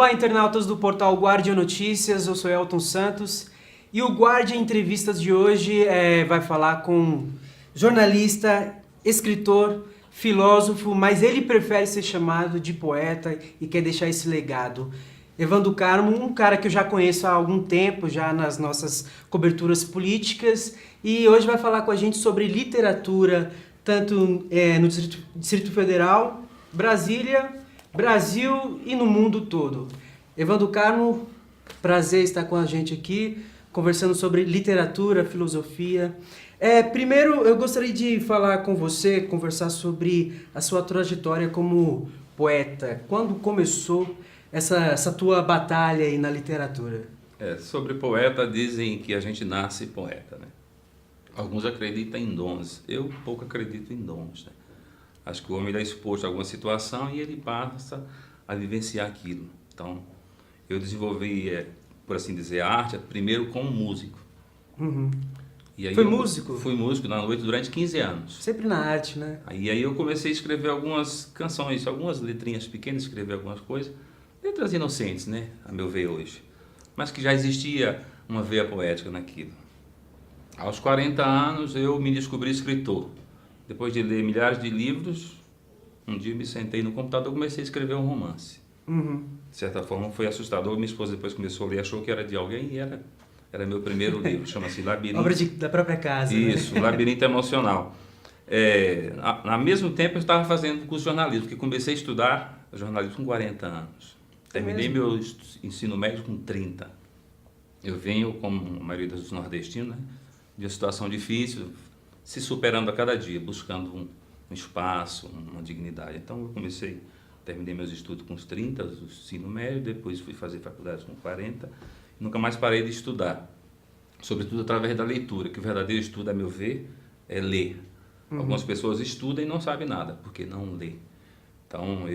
Olá, internautas do portal Guardia Notícias, eu sou Elton Santos e o Guardia Entrevistas de hoje vai falar com jornalista, escritor, filósofo, mas ele prefere ser chamado de poeta e quer deixar esse legado. Evandro Carmo, um cara que eu já conheço há algum tempo, já nas nossas coberturas políticas, e hoje vai falar com a gente sobre literatura, tanto no Distrito Federal, Brasília, Brasil e no mundo todo. Evandro Carmo, prazer estar com a gente aqui, conversando sobre literatura, filosofia. Primeiro, eu gostaria de falar com você, conversar sobre a sua trajetória como poeta. Quando começou essa tua batalha aí na literatura? Sobre poeta, dizem que a gente nasce poeta, né? Alguns acreditam em dons, eu pouco acredito em dons, né? Acho que o homem é exposto a alguma situação e ele passa a vivenciar aquilo. Então, eu desenvolvi, por assim dizer, a arte primeiro como músico. Uhum. E aí Foi músico? Fui músico na noite durante 15 anos. Sempre na arte, né? E aí eu comecei a escrever algumas canções, algumas letrinhas pequenas, escrever algumas coisas, letras inocentes, né, a meu ver hoje, mas que já existia uma veia poética naquilo. Aos 40 anos eu me descobri escritor. Depois de ler milhares de livros, um dia me sentei no computador e comecei a escrever um romance. Uhum. De certa forma foi assustador, minha esposa depois começou a ler, achou que era de alguém e era meu primeiro livro, chama-se Labirinto. Obra da própria casa. Isso, né? Labirinto Emocional. Ao mesmo tempo eu estava fazendo curso de jornalismo, porque comecei a estudar jornalismo com 40 anos. Terminei meu ensino médio com 30. Eu venho, como a maioria dos nordestinos, né, de uma situação difícil, se superando a cada dia, buscando um espaço, uma dignidade. Então eu terminei meus estudos com os 30, o ensino médio, depois fui fazer faculdade com 40, e nunca mais parei de estudar, sobretudo através da leitura, que o verdadeiro estudo, a meu ver, é ler. Uhum. Algumas pessoas estudam e não sabem nada, porque não lê. Então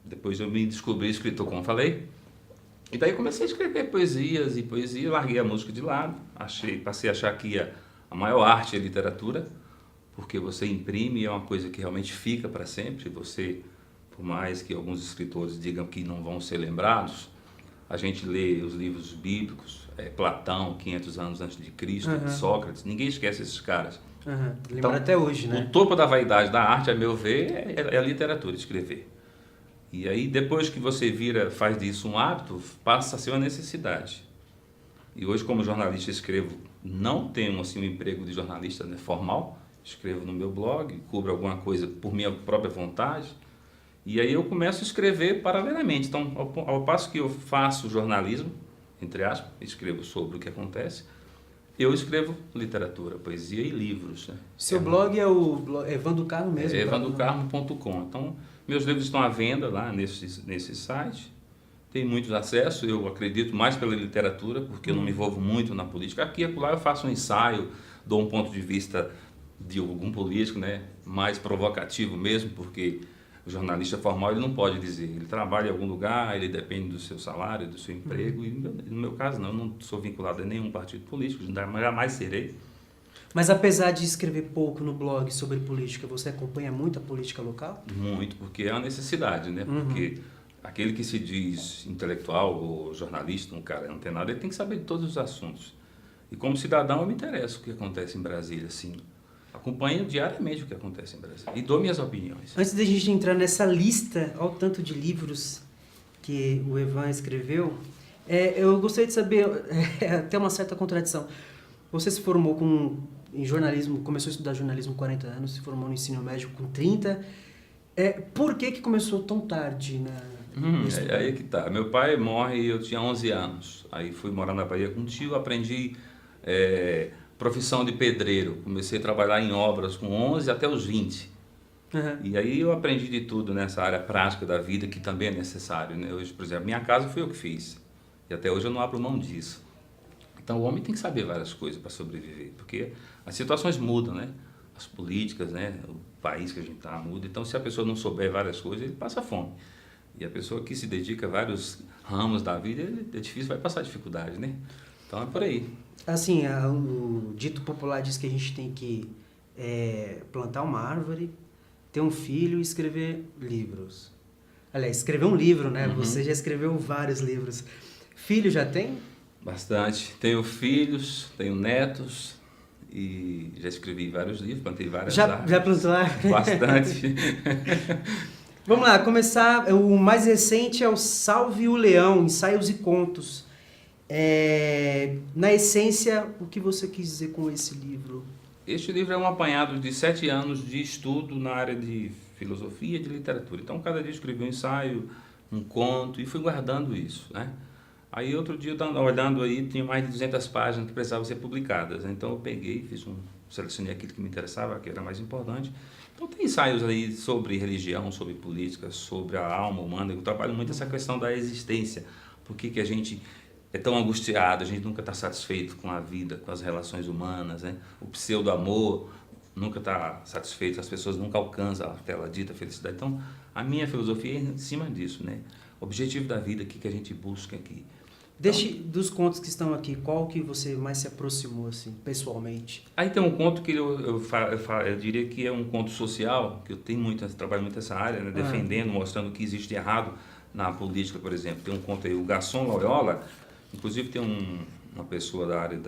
depois eu me descobri escritor, como falei, e daí comecei a escrever poesias, larguei a música de lado, passei a achar que a maior arte é a literatura, porque você imprime, é uma coisa que realmente fica para sempre. Você, por mais que alguns escritores digam que não vão ser lembrados, a gente lê os livros bíblicos, Platão, 500 anos antes de Cristo, Uhum. Sócrates, ninguém esquece esses caras. Uhum. Então, lembra até hoje, né? O topo da vaidade da arte, a meu ver, é a literatura, escrever. E aí, depois que você faz disso um hábito, passa a ser uma necessidade. E hoje, como jornalista, escrevo, não tenho assim, um emprego de jornalista, né, formal, escrevo no meu blog, cubro alguma coisa por minha própria vontade, e aí eu começo a escrever paralelamente. Então, ao passo que eu faço jornalismo, entre aspas, escrevo sobre o que acontece, eu escrevo literatura, poesia e livros. Né? Seu blog é o Evandro Carmo mesmo? Evandocarmo.com. Então, meus livros estão à venda lá nesse site. Tem muitos acessos, eu acredito mais pela literatura, porque eu não me envolvo muito na política. Aqui e acolá eu faço um ensaio, dou um ponto de vista de algum político, né, mais provocativo mesmo, porque o jornalista formal ele não pode dizer, ele trabalha em algum lugar, ele depende do seu salário, do seu emprego, e no meu caso não, eu não sou vinculado a nenhum partido político, jamais serei. Mas apesar de escrever pouco no blog sobre política, você acompanha muito a política local? Muito, porque é uma necessidade, né? Porque aquele que se diz intelectual ou jornalista, um cara antenado, ele tem que saber de todos os assuntos. E como cidadão eu me interesso o que acontece em Brasília, assim. Acompanho diariamente o que acontece em Brasília e dou minhas opiniões. Antes da gente entrar nessa lista, ao tanto de livros que o Evan escreveu, eu gostaria de saber, até uma certa contradição. Você se formou em jornalismo, começou a estudar jornalismo com 40 anos, se formou no ensino médio com 30. Por que começou tão tarde? Aí que tá. Meu pai morre e eu tinha 11 anos. Aí fui morar na Bahia com um tio, aprendi profissão de pedreiro. Comecei a trabalhar em obras com 11 até os 20. Uhum. E aí eu aprendi de tudo nessa área prática da vida, que também é necessário. Né? Hoje, por exemplo, minha casa fui eu que fiz. E até hoje eu não abro mão disso. Então o homem tem que saber várias coisas para sobreviver, porque as situações mudam, né? As políticas, né? O país que a gente está muda. Então se a pessoa não souber várias coisas, ele passa fome. E a pessoa que se dedica a vários ramos da vida, é difícil, vai passar dificuldade, né? Então é por aí. Assim, o dito popular diz que a gente tem que plantar uma árvore, ter um filho e escrever livros. Aliás, escreveu um livro, né? Uhum. Você já escreveu vários livros. Filho já tem? Bastante. Tenho filhos, tenho netos e já escrevi vários livros, plantei várias Já árvores. plantou árvore? Bastante. Vamos lá, começar. O mais recente é o Salve o Leão, Ensaios e Contos. Na essência, o que você quis dizer com esse livro? Este livro é um apanhado de 7 anos de estudo na área de filosofia e de literatura. Então, cada dia eu escrevi um ensaio, um conto e fui guardando isso, né? Aí, outro dia, eu estava olhando aí, tinha mais de 200 páginas que precisavam ser publicadas, né? Então, eu peguei, selecionei aquilo que me interessava, que era mais importante. Então, tem ensaios aí sobre religião, sobre política, sobre a alma humana. Eu trabalho muito essa questão da existência. Por que a gente é tão angustiado, a gente nunca está satisfeito com a vida, com as relações humanas, né? O pseudo-amor nunca está satisfeito, as pessoas nunca alcançam aquela dita felicidade. Então, a minha filosofia é em cima disso, né? O objetivo da vida, o que a gente busca aqui. Dos contos que estão aqui, qual que você mais se aproximou, assim, pessoalmente? Aí tem um conto que eu diria que é um conto social, que eu trabalho muito nessa área, né? Defendendo, mostrando o que existe de errado na política, por exemplo. Tem um conto aí, o Garçom Loyola, inclusive tem uma pessoa da área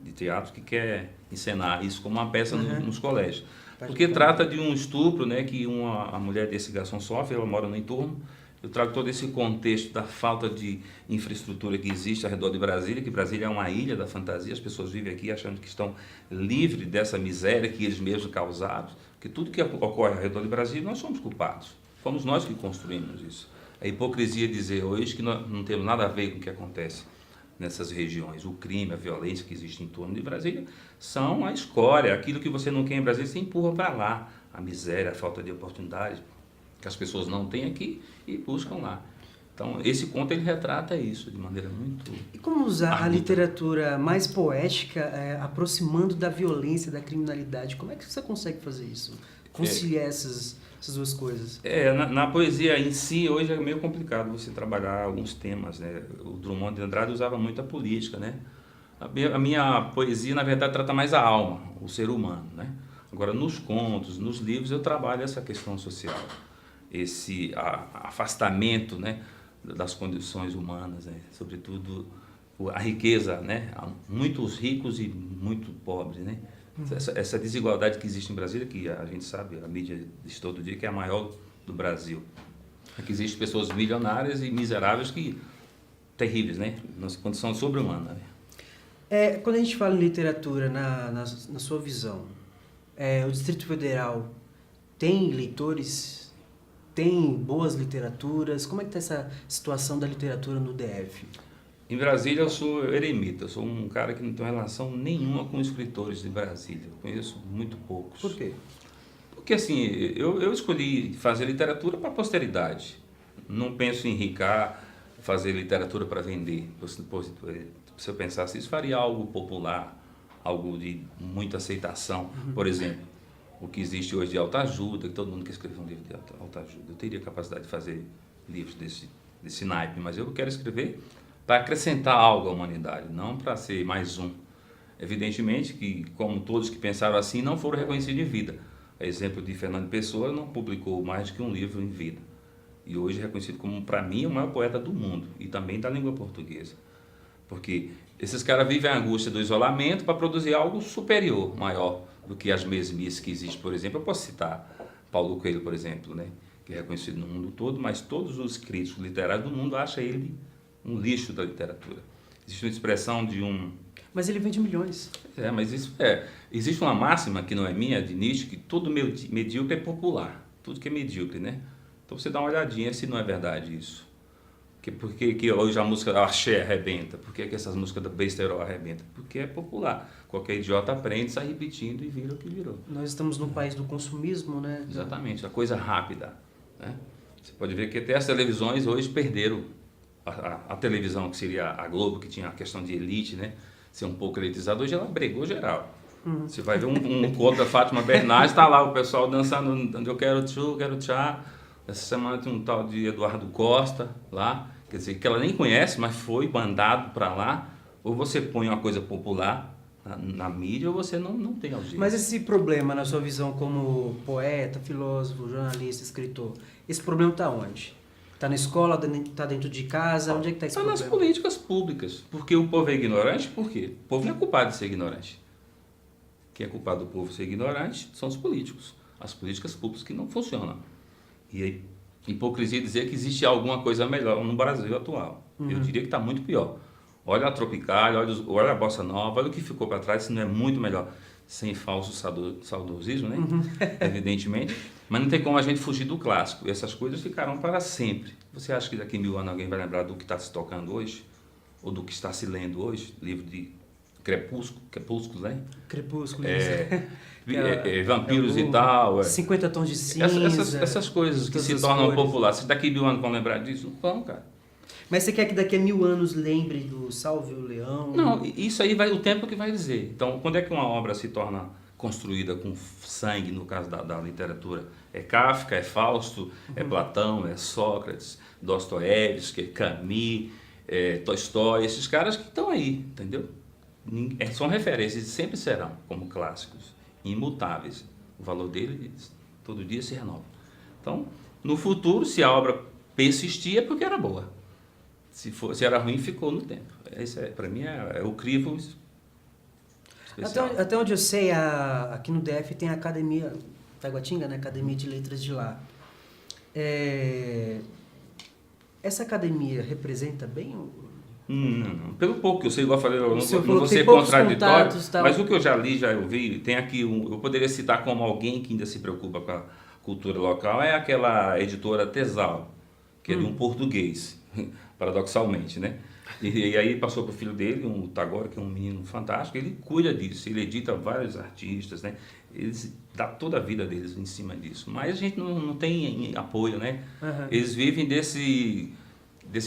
de teatro que quer encenar isso como uma peça nos colégios. Porque trata de um estupro, né, que a mulher desse garçom sofre, ela mora no entorno. Eu trago todo esse contexto da falta de infraestrutura que existe ao redor de Brasília, que Brasília é uma ilha da fantasia, as pessoas vivem aqui achando que estão livres dessa miséria que eles mesmos causaram, que tudo que ocorre ao redor de Brasília, nós somos culpados, fomos nós que construímos isso. É hipocrisia dizer hoje que nós não temos nada a ver com o que acontece nessas regiões. O crime, a violência que existe em torno de Brasília são a escória, aquilo que você não quer em Brasília, você empurra para lá, a miséria, a falta de oportunidade que as pessoas não têm aqui e buscam lá. Então, esse conto ele retrata isso de maneira muito... E como usar a literatura mais poética, aproximando da violência, da criminalidade? Como é que você consegue fazer isso? Conciliar essas duas coisas? Na poesia em si, hoje é meio complicado você trabalhar alguns temas, né? O Drummond de Andrade usava muito a política, né? A minha poesia, na verdade, trata mais a alma, o ser humano, né? Agora, nos contos, nos livros, eu trabalho essa questão social. Esse afastamento, né, das condições humanas, né, sobretudo a riqueza, né, muitos ricos e muito pobres, né, essa desigualdade que existe em Brasília, que a gente sabe, a mídia diz todo dia que é a maior do Brasil. Aqui existem pessoas milionárias e miseráveis terríveis, né, nas condições sobre-humanas. Né. Quando a gente fala em literatura, na sua visão, o Distrito Federal tem leitores? Tem boas literaturas? Como é que está essa situação da literatura no DF? Em Brasília eu sou eremita, eu sou um cara que não tem relação nenhuma com escritores de Brasília. Eu conheço muito poucos. Por quê? Porque assim, eu escolhi fazer literatura para a posteridade. Não penso em enricar, fazer literatura para vender. Se eu pensasse isso, faria algo popular, algo de muita aceitação. Por exemplo, o que existe hoje de autoajuda, que todo mundo quer escrever um livro de autoajuda. Eu teria capacidade de fazer livros desse naipe, mas eu quero escrever para acrescentar algo à humanidade, não para ser mais um. Evidentemente que, como todos que pensaram assim, não foram reconhecidos em vida. A exemplo de Fernando Pessoa, não publicou mais do que um livro em vida. E hoje é reconhecido como, para mim, o maior poeta do mundo e também da língua portuguesa. Porque esses caras vivem a angústia do isolamento para produzir algo superior, maior do que as mesmices que existem. Por exemplo, eu posso citar Paulo Coelho, por exemplo, né, que é reconhecido no mundo todo, mas todos os críticos literários do mundo acham ele um lixo da literatura. Existe uma expressão de um... Mas ele vende milhões. Mas isso existe uma máxima, que não é minha, de Nietzsche, que tudo medíocre é popular. Tudo que é medíocre, né? Então você dá uma olhadinha se não é verdade isso. Por que hoje a música axé arrebenta? Por que essas músicas da besterol arrebentam? Porque é popular. Qualquer idiota aprende, sai repetindo e vira o que virou. Nós estamos num país do consumismo, né? Exatamente, a coisa rápida. Né? Você pode ver que até as televisões hoje perderam a televisão, que seria a Globo, que tinha a questão de elite, né? Ser um pouco elitizado, hoje ela bregou geral. Você vai ver um conto da Fátima Bernardes, está lá o pessoal dançando, eu quero tchu, quero tchá. Essa semana tem um tal de Eduardo Costa lá, quer dizer, que ela nem conhece, mas foi mandado para lá. Ou você põe uma coisa popular na mídia, ou você não tem audiência. Mas esse problema, na sua visão como poeta, filósofo, jornalista, escritor, esse problema está onde? Está na escola, está dentro de casa? Onde é que está esse Está nas problema? políticas públicas. Porque o povo é ignorante, por quê? O povo não é culpado de ser ignorante. Quem é culpado do povo ser ignorante são os políticos. As políticas públicas que não funcionam. E aí, hipocrisia dizer que existe alguma coisa melhor no Brasil atual. Eu diria que está muito pior. Olha a Tropicália, olha a Bossa Nova, olha o que ficou para trás, se não é muito melhor. Sem falso saudosismo, né? Evidentemente. Mas não tem como a gente fugir do clássico. Essas coisas ficarão para sempre. Você acha que daqui a 1000 anos alguém vai lembrar do que está se tocando hoje? Ou do que está se lendo hoje? Livro de Crepúsculo, né? Crepúsculo. Vampiros e tal. 50 tons de cinza. Essas coisas que se tornam populares. Se daqui a 1000 anos vão lembrar disso? Não vão, cara. Mas você quer que daqui a 1000 anos lembre do Salve o Leão? Não, isso aí vai o tempo que vai dizer. Então, quando é que uma obra se torna construída com sangue, no caso da literatura? É Kafka, é Fausto, é Platão, é Sócrates, Dostoiévski, Camus, Tolstói, esses caras que estão aí, entendeu? São referências e sempre serão como clássicos, imutáveis. O valor deles todo dia se renova. Então, no futuro, se a obra persistir, é porque era boa. Se era ruim, ficou no tempo. Para mim, é o crivo especial. Até onde eu sei, aqui no DF tem a Academia, Taguatinga, né? Academia de Letras de lá. Essa academia representa bem o... Não. Pelo pouco que eu sei, igual eu falei, eu não vou ser poucos contraditório, contatos, tal. mas o que eu já li, já ouvi, tem aqui, eu poderia citar como alguém que ainda se preocupa com a cultura local, é aquela editora Tesal, que é de um português, paradoxalmente, né? E aí passou para o filho dele, o Tagore, que é um menino fantástico, ele cuida disso, ele edita vários artistas, né? Eles dá toda a vida deles em cima disso, mas a gente não tem apoio, né? Uhum. Eles vivem desse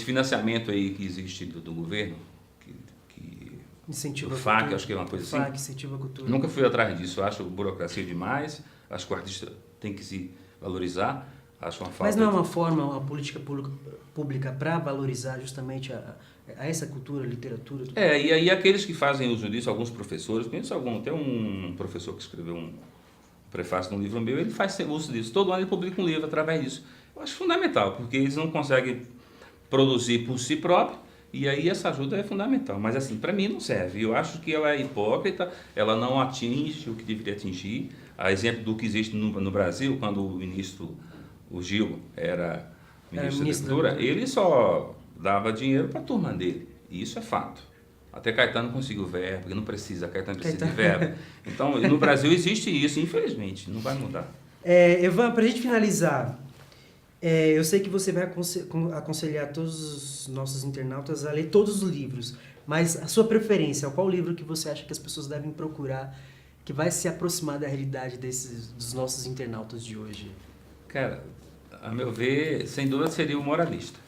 financiamento aí que existe do governo, que incentiva o a FAC, cultura. acho que é uma coisa FAC, assim. incentiva a cultura. Nunca fui atrás disso, eu acho burocracia demais, acho que o artista tem que se valorizar, acho uma falta. Mas não é uma forma, uma política pública para valorizar justamente a essa cultura, a literatura? Tudo. E aí aqueles que fazem uso disso, alguns professores, conheço tem um professor que escreveu um prefácio num livro meu, ele faz uso disso, todo ano ele publica um livro através disso. Eu acho fundamental, porque eles não conseguem produzir por si próprio, e aí essa ajuda é fundamental. Mas assim, para mim não serve. Eu acho que ela é hipócrita, ela não atinge o que deveria atingir. A exemplo do que existe no Brasil, quando o ministro, o Gil, era ministro da Cultura, ele só dava dinheiro para a turma dele. E isso é fato. Até Caetano conseguiu verba, porque não precisa, Caetano precisa de verba. Então, no Brasil existe isso, infelizmente, não vai mudar. Evan, para a gente finalizar, eu sei que você vai aconselhar todos os nossos internautas a ler todos os livros, mas a sua preferência, qual livro que você acha que as pessoas devem procurar, que vai se aproximar da realidade dos nossos internautas de hoje? Cara, a meu ver, sem dúvida seria o Moralista.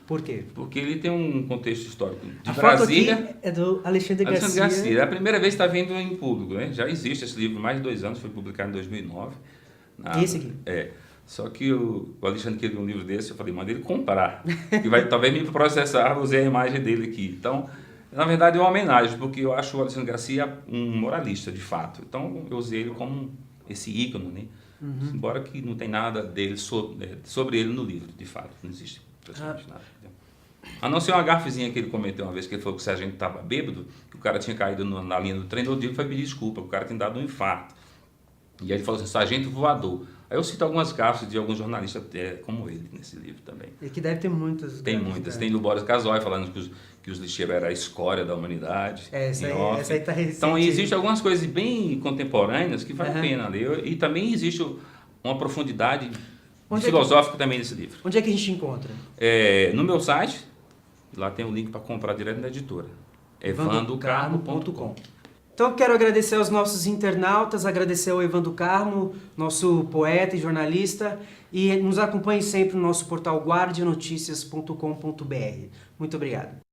Por quê? Porque ele tem um contexto histórico de a Brasília. Foto aqui é do Alexandre Garcia. É a primeira vez que está vindo em público, né? Já existe esse livro há mais de 2 anos, foi publicado em 2009. Esse aqui? Só que o Alexandre queria um livro desse, eu falei, manda ele comprar, que vai talvez me processar, usei a imagem dele aqui. Então, na verdade é uma homenagem, porque eu acho o Alexandre Garcia um moralista, de fato. Então, eu usei ele como esse ícone, né? Embora que não tem nada dele sobre ele no livro, de fato, não existe praticamente nada. A não ser uma gafezinha que ele cometeu uma vez, que ele falou que o sargento estava bêbado, que o cara tinha caído na linha do trem, no dia ele foi pedir desculpa, o cara tinha dado um infarto. E aí ele falou assim, sargento voador. Aí eu cito algumas gafes de alguns jornalistas como ele nesse livro também. E que deve ter muitas. Tem muitas. Tem do Boris Casoy falando que os lixeiros eram a escória da humanidade. Essa aí tá recente. Então existem algumas coisas bem contemporâneas que vale a pena ler. E também existe uma profundidade filosófica também nesse livro. Onde é que a gente encontra? No meu site, lá tem o link para comprar direto na editora. evandocarmo.com. Então, quero agradecer aos nossos internautas, agradecer ao Evandro Carmo, nosso poeta e jornalista, e nos acompanhe sempre no nosso portal guardianoticias.com.br. Muito obrigado.